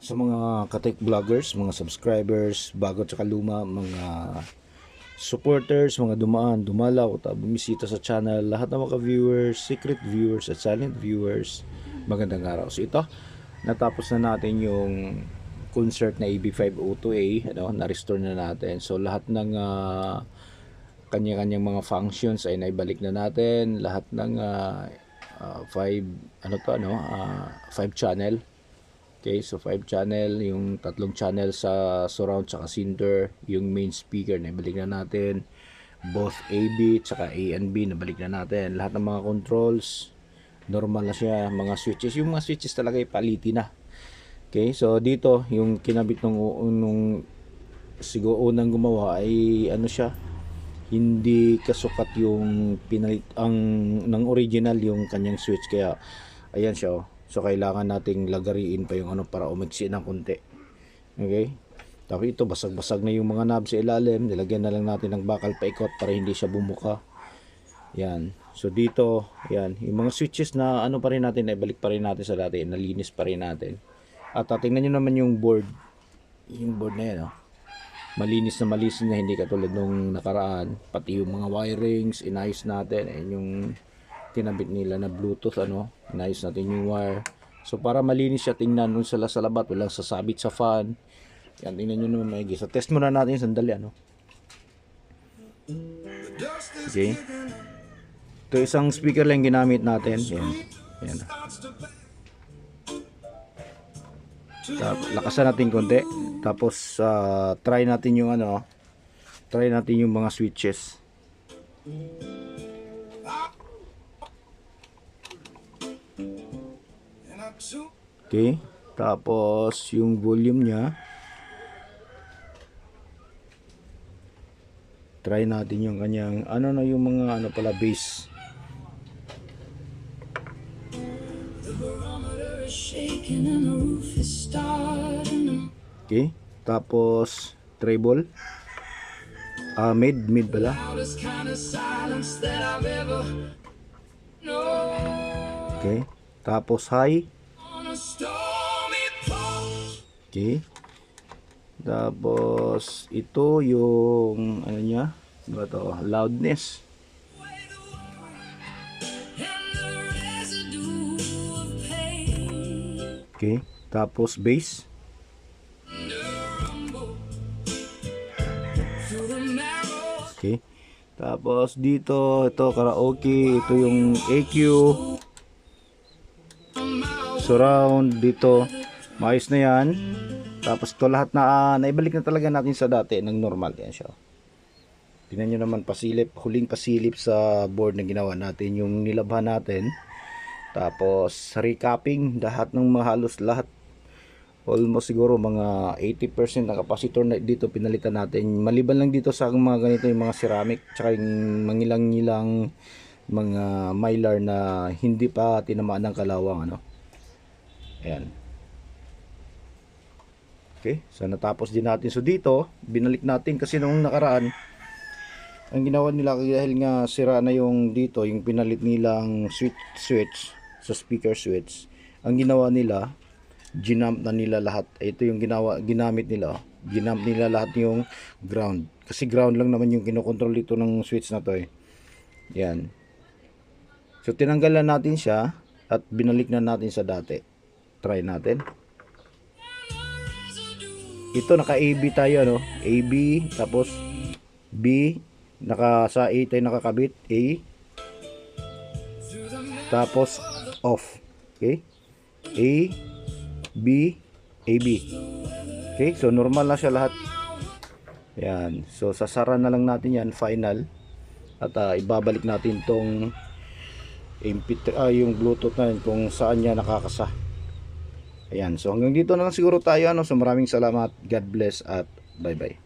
Sa mga ka-tech vloggers, mga subscribers, bago at luma, mga supporters, mga dumaan, dumalaw, at bumisita sa channel, lahat ng mga viewers, secret viewers at silent viewers, magandang araw. So ito, natapos na natin yung concert na AB502A, na-restore na natin. So lahat ng kanya-kanyang mga functions ay naibalik na natin, lahat ng 5 channel. Okay, so 5 channel, yung 3 channel sa surround tsaka center, yung main speaker na ibalik na natin, both AB tsaka A and B nabalik na natin, lahat ng mga controls normal na siya, mga switches, yung mga switches talaga ipaliti na. Okay, so dito yung kinabit nung siguro unang gumawa ay ano siya, hindi kasukat yung pinalit ng original yung kanyang switch, kaya ayan siya oh. So kailangan nating lagariin pa yung para umiksi ng konti. Okay? Tapos ito basag-basag na yung mga knob sa ilalim, nilagyan na lang natin ng bakal paikot para hindi siya bumuka. Yan. So dito, yan, yung mga switches na pa rin natin, ibalik pa rin natin sa dati, nalinis pa rin natin. At tingnan niyo naman yung board. Yung board na yan, oh. Malinis na hindi katulad nung nakaraan. Pati yung mga wirings, inayos natin. Ayun yung kinabit nila na Bluetooth, inayos natin yung wire. So para malinis siya tingnan nung sa labat, walang sasabit sa fan. Yan, tingnan nyo naman maigi. So test muna natin sandali, Okay. Ito isang speaker lang ginamit natin. Yan. Yan. Lakasan natin konti. Tapos try natin yung try natin yung mga switches. Okay, tapos yung volume niya, try natin yung kanyang yung mga bass. Okay, tapos treble, mid pala. Okay, tapos high. Okay. Tapos ito yung niya, loudness. Okay. Tapos bass. Okay. Tapos dito, ito karaoke, ito yung EQ. Surround dito, maayos na yan. Tapos ito lahat na naibalik na talaga natin sa dati ng normal. Yan siya. Tingnan nyo naman, pasilip, huling pasilip sa board na ginawa natin, yung nilabhan natin. Tapos recapping, lahat ng halos lahat, almost siguro mga 80% ng capacitor na dito pinalitan natin. Maliban lang dito sa mga ganito, yung mga ceramic tsaka yung mangilang-ngilang mga mylar na hindi pa tinamaan ng kalawang Ayan. Okay, so natapos din natin. So dito, binalik natin kasi nung nakaraan, ang ginawa nila dahil nga sira na yung dito, yung pinalit nilang switch sa speaker switch. Ang ginawa nila, ginamp na nila lahat. Ito yung ginamit nila. Ginamp nila lahat yung ground. Kasi ground lang naman yung kinokontrol dito ng switch na to . Yan. So tinanggalan natin siya at binalik na natin sa dati. Try natin. Ito naka AB tayo AB, tapos B, sa A tayo nakakabit, A, tapos off. Okay? A, B, AB. Okay? So normal na siya lahat. Yan. So sasara na lang natin yan, final. At ibabalik natin tong MP3, yung Bluetooth na yun, kung saan niya nakakasa. Ayan, so hanggang dito na lang siguro tayo. So maraming salamat, God bless at bye bye.